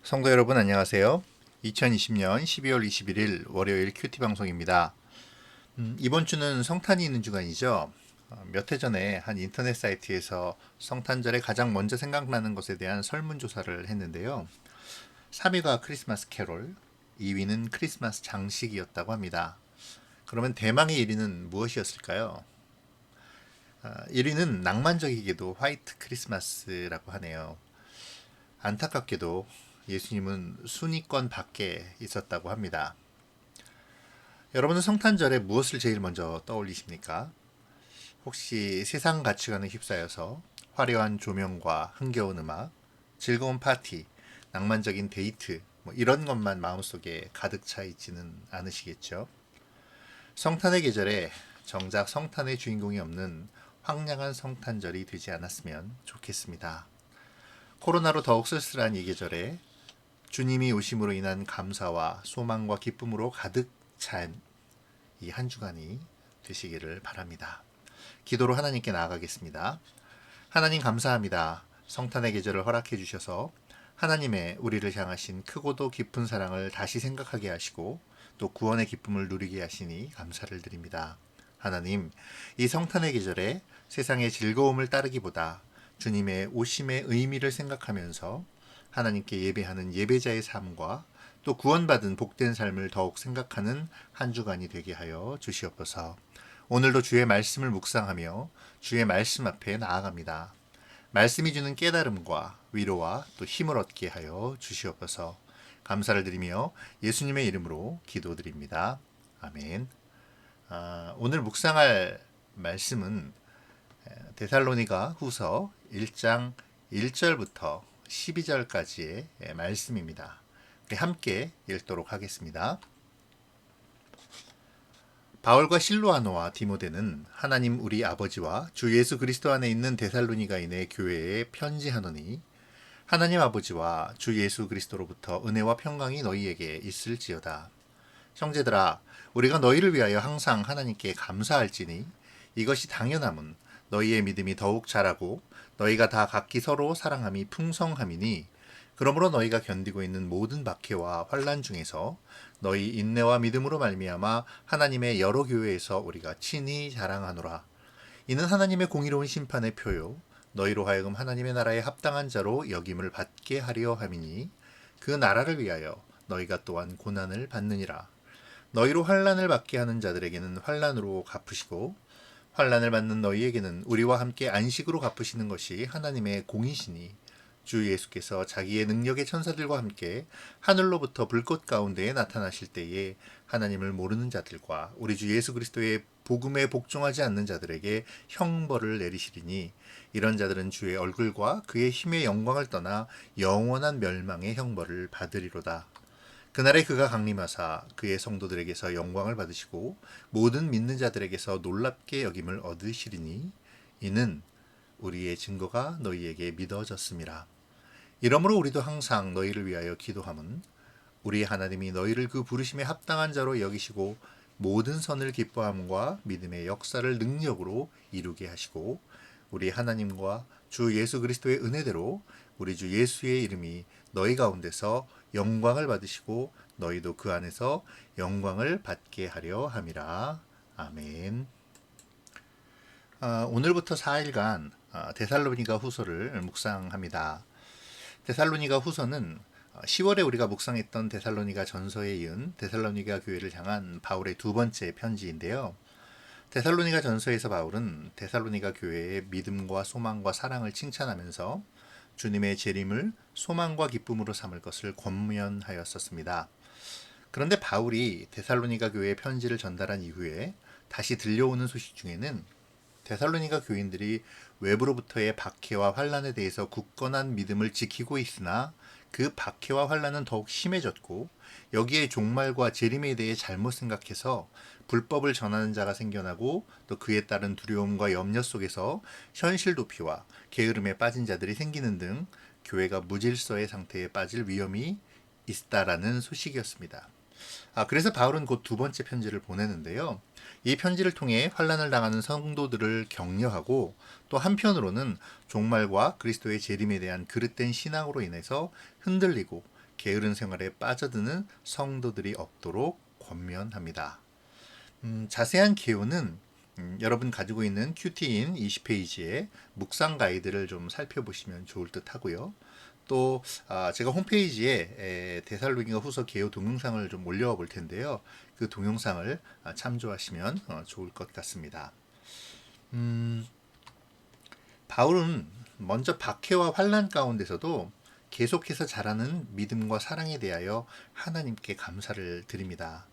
성도 여러분 안녕하세요. 2020년 12월 21일 월요일 큐티 방송입니다. 이번 주는 성탄이 있는 주간이죠. 몇 해 전에 한 인터넷 사이트에서 성탄절에 가장 먼저 생각나는 것에 대한 설문조사를 했는데요. 3위가 크리스마스 캐롤, 2위는 크리스마스 장식이었다고 합니다. 그러면 대망의 1위는 무엇이었을까요? 1위는 낭만적이게도 화이트 크리스마스라고 하네요. 안타깝게도 예수님은 순위권 밖에 있었다고 합니다. 여러분은 성탄절에 무엇을 제일 먼저 떠올리십니까? 혹시 세상 가치관에 휩싸여서 화려한 조명과 흥겨운 음악, 즐거운 파티, 낭만적인 데이트, 이런 것만 마음속에 가득 차 있지는 않으시겠죠? 성탄의 계절에 정작 성탄의 주인공이 없는 황량한 성탄절이 되지 않았으면 좋겠습니다. 코로나로 더욱 쓸쓸한 이 계절에 주님이 오심으로 인한 감사와 소망과 기쁨으로 가득 찬 이 한 주간이 되시기를 바랍니다. 기도로 하나님께 나아가겠습니다. 하나님 감사합니다. 성탄의 계절을 허락해 주셔서 하나님의 우리를 향하신 크고도 깊은 사랑을 다시 생각하게 하시고 또 구원의 기쁨을 누리게 하시니 감사를 드립니다. 하나님, 이 성탄의 계절에 세상의 즐거움을 따르기보다 주님의 오심의 의미를 생각하면서 하나님께 예배하는 예배자의 삶과 또 구원받은 복된 삶을 더욱 생각하는 한 주간이 되게 하여 주시옵소서. 오늘도 주의 말씀을 묵상하며 주의 말씀 앞에 나아갑니다. 말씀이 주는 깨달음과 위로와 또 힘을 얻게 하여 주시옵소서. 감사를 드리며 예수님의 이름으로 기도드립니다. 아멘. 오늘 묵상할 말씀은 데살로니가 후서 1장 1절부터 12절까지의 말씀입니다. 우리 함께 읽도록 하겠습니다. 바울과 실로아노와 디모데는 하나님 우리 아버지와 주 예수 그리스도 안에 있는 데살로니가인의 교회에 편지하노니 하나님 아버지와 주 예수 그리스도로부터 은혜와 평강이 너희에게 있을지어다. 형제들아, 우리가 너희를 위하여 항상 하나님께 감사할지니 이것이 당연함은 너희의 믿음이 더욱 자라고 너희가 다 각기 서로 사랑함이 풍성함이니 그러므로 너희가 견디고 있는 모든 박해와 환난 중에서 너희 인내와 믿음으로 말미암아 하나님의 여러 교회에서 우리가 친히 자랑하노라. 이는 하나님의 공의로운 심판의 표요 너희로 하여금 하나님의 나라에 합당한 자로 여김을 받게 하려 함이니 그 나라를 위하여 너희가 또한 고난을 받느니라. 너희로 환난을 받게 하는 자들에게는 환난으로 갚으시고 환난을 받는 너희에게는 우리와 함께 안식으로 갚으시는 것이 하나님의 공이시니 주 예수께서 자기의 능력의 천사들과 함께 하늘로부터 불꽃 가운데에 나타나실 때에 하나님을 모르는 자들과 우리 주 예수 그리스도의 복음에 복종하지 않는 자들에게 형벌을 내리시리니 이런 자들은 주의 얼굴과 그의 힘의 영광을 떠나 영원한 멸망의 형벌을 받으리로다. 그날에 그가 강림하사 그의 성도들에게서 영광을 받으시고 모든 믿는 자들에게서 놀랍게 여김을 얻으시리니 이는 우리의 증거가 너희에게 믿어졌음이라. 이러므로 우리도 항상 너희를 위하여 기도함은 우리 하나님이 너희를 그 부르심에 합당한 자로 여기시고 모든 선을 기뻐함과 믿음의 역사를 능력으로 이루게 하시고 우리 하나님과 주 예수 그리스도의 은혜대로 우리 주 예수의 이름이 너희 가운데서 영광을 받으시고 너희도 그 안에서 영광을 받게 하려 함이라. 아멘. 오늘부터 4일간 데살로니가 후서를 묵상합니다. 데살로니가 후서는 10월에 우리가 묵상했던 데살로니가 전서에 이은 데살로니가 교회를 향한 바울의 두 번째 편지인데요. 데살로니가 전서에서 바울은 데살로니가 교회의 믿음과 소망과 사랑을 칭찬하면서 주님의 재림을 소망과 기쁨으로 삼을 것을 권면하였었습니다. 그런데 바울이 데살로니가 교회에 편지를 전달한 이후에 다시 들려오는 소식 중에는 데살로니가 교인들이 외부로부터의 박해와 환란에 대해서 굳건한 믿음을 지키고 있으나 그 박해와 환란은 더욱 심해졌고 여기에 종말과 재림에 대해 잘못 생각해서 불법을 전하는 자가 생겨나고 또 그에 따른 두려움과 염려 속에서 현실 도피와 게으름에 빠진 자들이 생기는 등 교회가 무질서의 상태에 빠질 위험이 있다라는 소식이었습니다. 그래서 바울은 곧 두 번째 편지를 보내는데요. 이 편지를 통해 환난을 당하는 성도들을 격려하고 또 한편으로는 종말과 그리스도의 재림에 대한 그릇된 신앙으로 인해서 흔들리고 게으른 생활에 빠져드는 성도들이 없도록 권면합니다. 자세한 개요는 여러분 가지고 있는 큐티인 20페이지의 묵상 가이드를 좀 살펴보시면 좋을 듯 하고요. 또 제가 홈페이지에 데살로니가 후서 개요 동영상을 좀 올려와 볼 텐데요. 그 동영상을 참조하시면 좋을 것 같습니다. 바울은 먼저 박해와 환난 가운데서도 계속해서 자라는 믿음과 사랑에 대하여 하나님께 감사를 드립니다.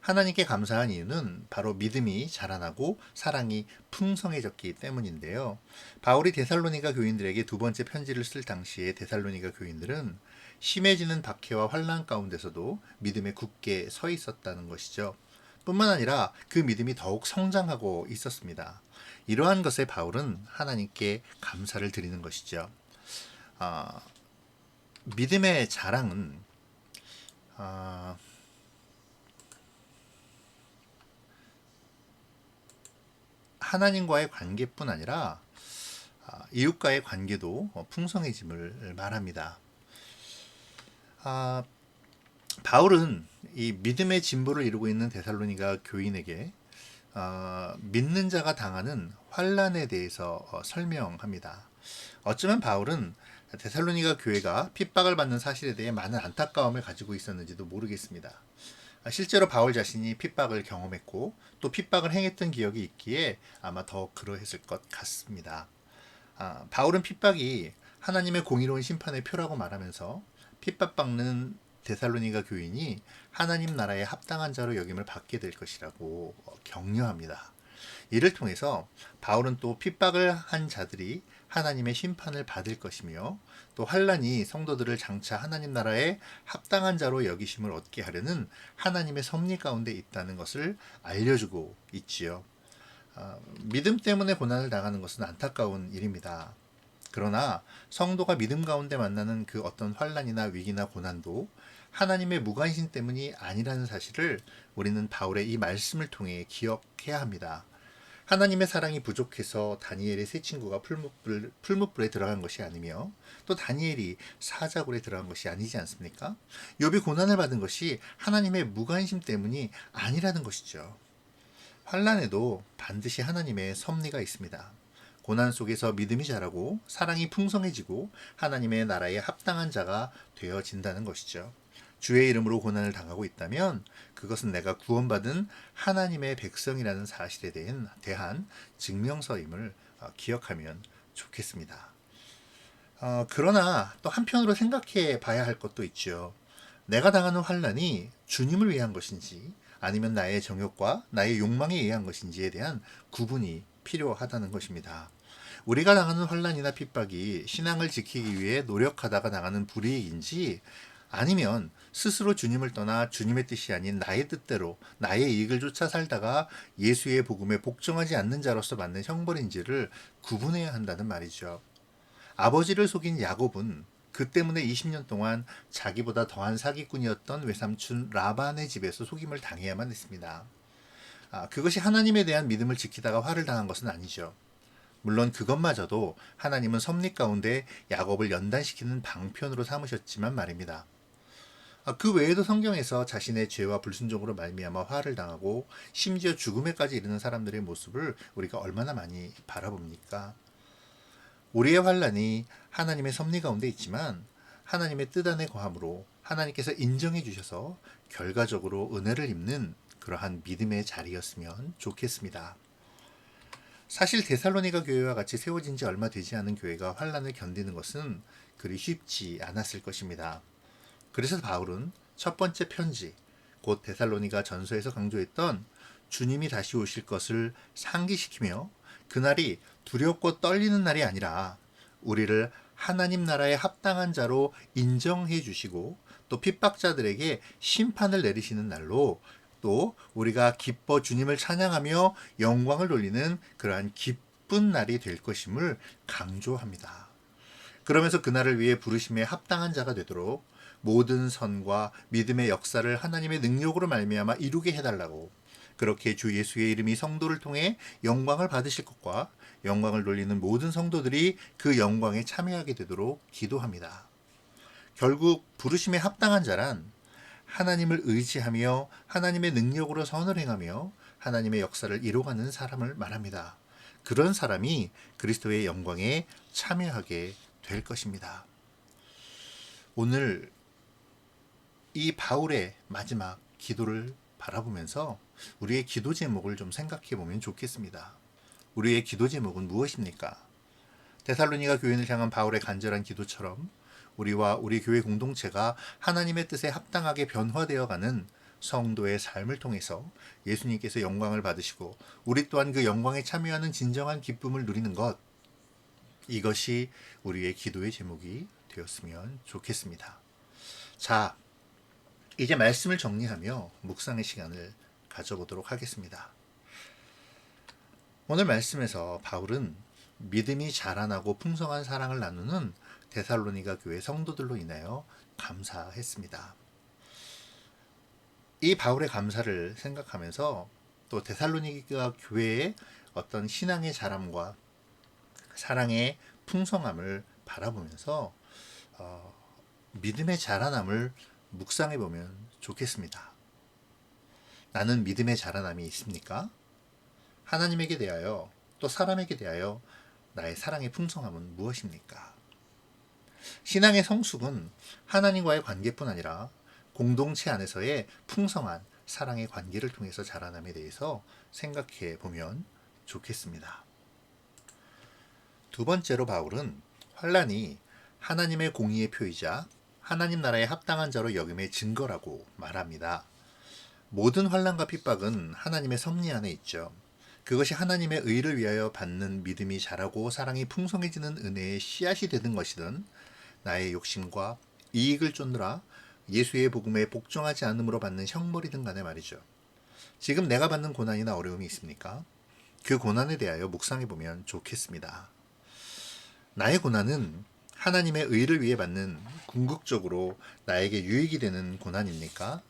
하나님께 감사한 이유는 바로 믿음이 자라나고 사랑이 풍성해졌기 때문인데요. 바울이 데살로니가 교인들에게 두 번째 편지를 쓸 당시에 데살로니가 교인들은 심해지는 박해와 환난 가운데서도 믿음에 굳게 서 있었다는 것이죠. 뿐만 아니라 그 믿음이 더욱 성장하고 있었습니다. 이러한 것에 바울은 하나님께 감사를 드리는 것이죠. 믿음의 자랑은 하나님과의 관계뿐 아니라 이웃과의 관계도 풍성해짐을 말합니다. 바울은 이 믿음의 진보를 이루고 있는 데살로니가 교인에게 믿는 자가 당하는 환난에 대해서 설명합니다. 어쩌면 바울은 데살로니가 교회가 핍박을 받는 사실에 대해 많은 안타까움을 가지고 있었는지도 모르겠습니다. 실제로 바울 자신이 핍박을 경험했고 또 핍박을 행했던 기억이 있기에 아마 더 그러했을 것 같습니다. 바울은 핍박이 하나님의 공의로운 심판의 표라고 말하면서 핍박받는 데살로니가 교인이 하나님 나라에 합당한 자로 여김을 받게 될 것이라고 격려합니다. 이를 통해서 바울은 또 핍박을 한 자들이 하나님의 심판을 받을 것이며 또 환난이 성도들을 장차 하나님 나라에 합당한 자로 여기심을 얻게 하려는 하나님의 섭리 가운데 있다는 것을 알려주고 있지요. 믿음 때문에 고난을 당하는 것은 안타까운 일입니다. 그러나 성도가 믿음 가운데 만나는 그 어떤 환난이나 위기나 고난도 하나님의 무관심 때문이 아니라는 사실을 우리는 바울의 이 말씀을 통해 기억해야 합니다. 하나님의 사랑이 부족해서 다니엘의 세 친구가 풀무불에 들어간 것이 아니며 또 다니엘이 사자굴에 들어간 것이 아니지 않습니까? 욥이 고난을 받은 것이 하나님의 무관심 때문이 아니라는 것이죠. 환난에도 반드시 하나님의 섭리가 있습니다. 고난 속에서 믿음이 자라고 사랑이 풍성해지고 하나님의 나라에 합당한 자가 되어진다는 것이죠. 주의 이름으로 고난을 당하고 있다면 그것은 내가 구원받은 하나님의 백성이라는 사실에 대한 증명서임을 기억하면 좋겠습니다. 그러나 또 한편으로 생각해 봐야 할 것도 있죠. 내가 당하는 환난이 주님을 위한 것인지 아니면 나의 정욕과 나의 욕망에 의한 것인지에 대한 구분이 필요하다는 것입니다. 우리가 당하는 환난이나 핍박이 신앙을 지키기 위해 노력하다가 당하는 불이익인지 아니면 스스로 주님을 떠나 주님의 뜻이 아닌 나의 뜻대로 나의 이익을 쫓아 살다가 예수의 복음에 복종하지 않는 자로서 받는 형벌인지를 구분해야 한다는 말이죠. 아버지를 속인 야곱은 그 때문에 20년 동안 자기보다 더한 사기꾼이었던 외삼촌 라반의 집에서 속임을 당해야만 했습니다. 그것이 하나님에 대한 믿음을 지키다가 화를 당한 것은 아니죠. 물론 그것마저도 하나님은 섭리 가운데 야곱을 연단시키는 방편으로 삼으셨지만 말입니다. 그 외에도 성경에서 자신의 죄와 불순종으로 말미암아 화를 당하고 심지어 죽음에까지 이르는 사람들의 모습을 우리가 얼마나 많이 바라봅니까? 우리의 환난이 하나님의 섭리 가운데 있지만 하나님의 뜻 안에 거함으로 하나님께서 인정해 주셔서 결과적으로 은혜를 입는 그러한 믿음의 자리였으면 좋겠습니다. 사실 데살로니가 교회와 같이 세워진 지 얼마 되지 않은 교회가 환난을 견디는 것은 그리 쉽지 않았을 것입니다. 그래서 바울은 첫 번째 편지, 곧 데살로니가 전서에서 강조했던 주님이 다시 오실 것을 상기시키며 그날이 두렵고 떨리는 날이 아니라 우리를 하나님 나라에 합당한 자로 인정해 주시고 또 핍박자들에게 심판을 내리시는 날로 또 우리가 기뻐 주님을 찬양하며 영광을 돌리는 그러한 기쁜 날이 될 것임을 강조합니다. 그러면서 그날을 위해 부르심에 합당한 자가 되도록 모든 선과 믿음의 역사를 하나님의 능력으로 말미암아 이루게 해달라고 그렇게 주 예수의 이름이 성도를 통해 영광을 받으실 것과 영광을 돌리는 모든 성도들이 그 영광에 참여하게 되도록 기도합니다. 결국 부르심에 합당한 자란 하나님을 의지하며 하나님의 능력으로 선을 행하며 하나님의 역사를 이뤄가는 사람을 말합니다. 그런 사람이 그리스도의 영광에 참여하게 될 것입니다. 오늘 이 바울의 마지막 기도를 바라보면서 우리의 기도 제목을 좀 생각해 보면 좋겠습니다. 우리의 기도 제목은 무엇입니까? 데살로니가 교인을 향한 바울의 간절한 기도처럼 우리와 우리 교회 공동체가 하나님의 뜻에 합당하게 변화되어가는 성도의 삶을 통해서 예수님께서 영광을 받으시고 우리 또한 그 영광에 참여하는 진정한 기쁨을 누리는 것, 이것이 우리의 기도의 제목이 되었으면 좋겠습니다. 자, 이제 말씀을 정리하며 묵상의 시간을 가져보도록 하겠습니다. 오늘 말씀에서 바울은 믿음이 자라나고 풍성한 사랑을 나누는 데살로니가 교회 성도들로 인하여 감사했습니다. 이 바울의 감사를 생각하면서 또 데살로니가 교회의 어떤 신앙의 자람과 사랑의 풍성함을 바라보면서 믿음의 자라남을 묵상해 보면 좋겠습니다. 나는 믿음의 자라남이 있습니까? 하나님에게 대하여 또 사람에게 대하여 나의 사랑의 풍성함은 무엇입니까? 신앙의 성숙은 하나님과의 관계뿐 아니라 공동체 안에서의 풍성한 사랑의 관계를 통해서 자라남에 대해서 생각해 보면 좋겠습니다. 두 번째로 바울은 환난이 하나님의 공의의 표이자 하나님 나라에 합당한 자로 여김의 증거라고 말합니다. 모든 환난과 핍박은 하나님의 섭리 안에 있죠. 그것이 하나님의 의를 위하여 받는 믿음이 자라고 사랑이 풍성해지는 은혜의 씨앗이 되는 것이든 나의 욕심과 이익을 쫓느라 예수의 복음에 복종하지 않음으로 받는 형벌이든 간에 말이죠. 지금 내가 받는 고난이나 어려움이 있습니까? 그 고난에 대하여 묵상해 보면 좋겠습니다. 나의 고난은 하나님의 의를 위해 받는 궁극적으로 나에게 유익이 되는 고난입니까?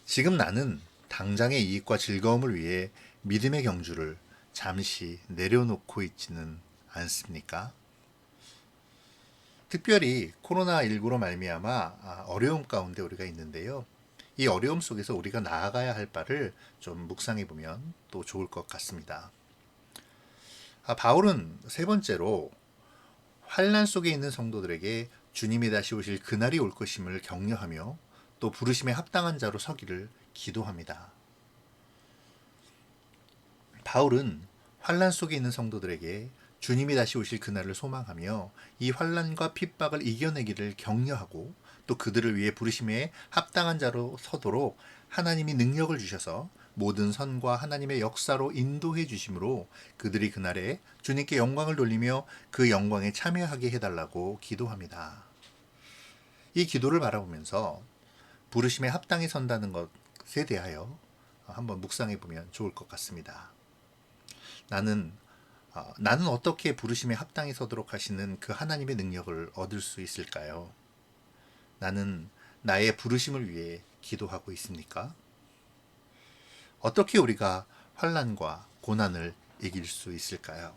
지금 나는 당장의 이익과 즐거움을 위해 믿음의 경주를 잠시 내려놓고 있지는 않습니까? 특별히 코로나19로 말미암아 어려움 가운데 우리가 있는데요. 이 어려움 속에서 우리가 나아가야 할 바를 좀 묵상해 보면 또 좋을 것 같습니다. 바울은 세 번째로 환난 속에 있는 성도들에게 주님이 다시 오실 그날이 올 것임을 격려하며 또 부르심에 합당한 자로 서기를 기도합니다. 바울은 환난 속에 있는 성도들에게 주님이 다시 오실 그날을 소망하며 이 환난과 핍박을 이겨내기를 격려하고 또 그들을 위해 부르심에 합당한 자로 서도록 하나님이 능력을 주셔서 모든 선과 하나님의 역사로 인도해 주심으로 그들이 그날에 주님께 영광을 돌리며 그 영광에 참여하게 해달라고 기도합니다. 이 기도를 바라보면서 부르심에 합당히 선다는 것에 대하여 한번 묵상해 보면 좋을 것 같습니다. 나는 어떻게 부르심에 합당히 서도록 하시는 그 하나님의 능력을 얻을 수 있을까요? 나는 나의 부르심을 위해 기도하고 있습니까? 어떻게 우리가 환난과 고난을 이길 수 있을까요?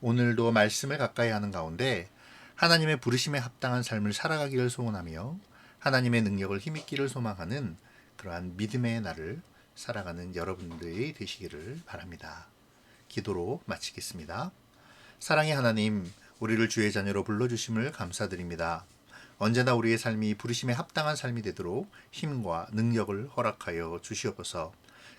오늘도 말씀을 가까이 하는 가운데 하나님의 부르심에 합당한 삶을 살아가기를 소원하며 하나님의 능력을 힘입기를 소망하는 그러한 믿음의 날을 살아가는 여러분들이 되시기를 바랍니다. 기도로 마치겠습니다. 사랑의 하나님, 우리를 주의 자녀로 불러주심을 감사드립니다. 언제나 우리의 삶이 부르심에 합당한 삶이 되도록 힘과 능력을 허락하여 주시옵소서.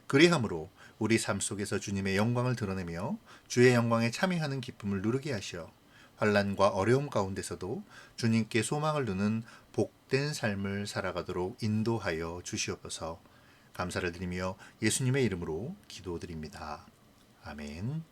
그리함으로 우리 삶 속에서 주님의 영광을 드러내며 주의 영광에 참여하는 기쁨을 누리게 하시어 환난과 어려움 가운데서도 주님께 소망을 두는 복된 삶을 살아가도록 인도하여 주시옵소서. 감사를 드리며 예수님의 이름으로 기도드립니다. 아멘.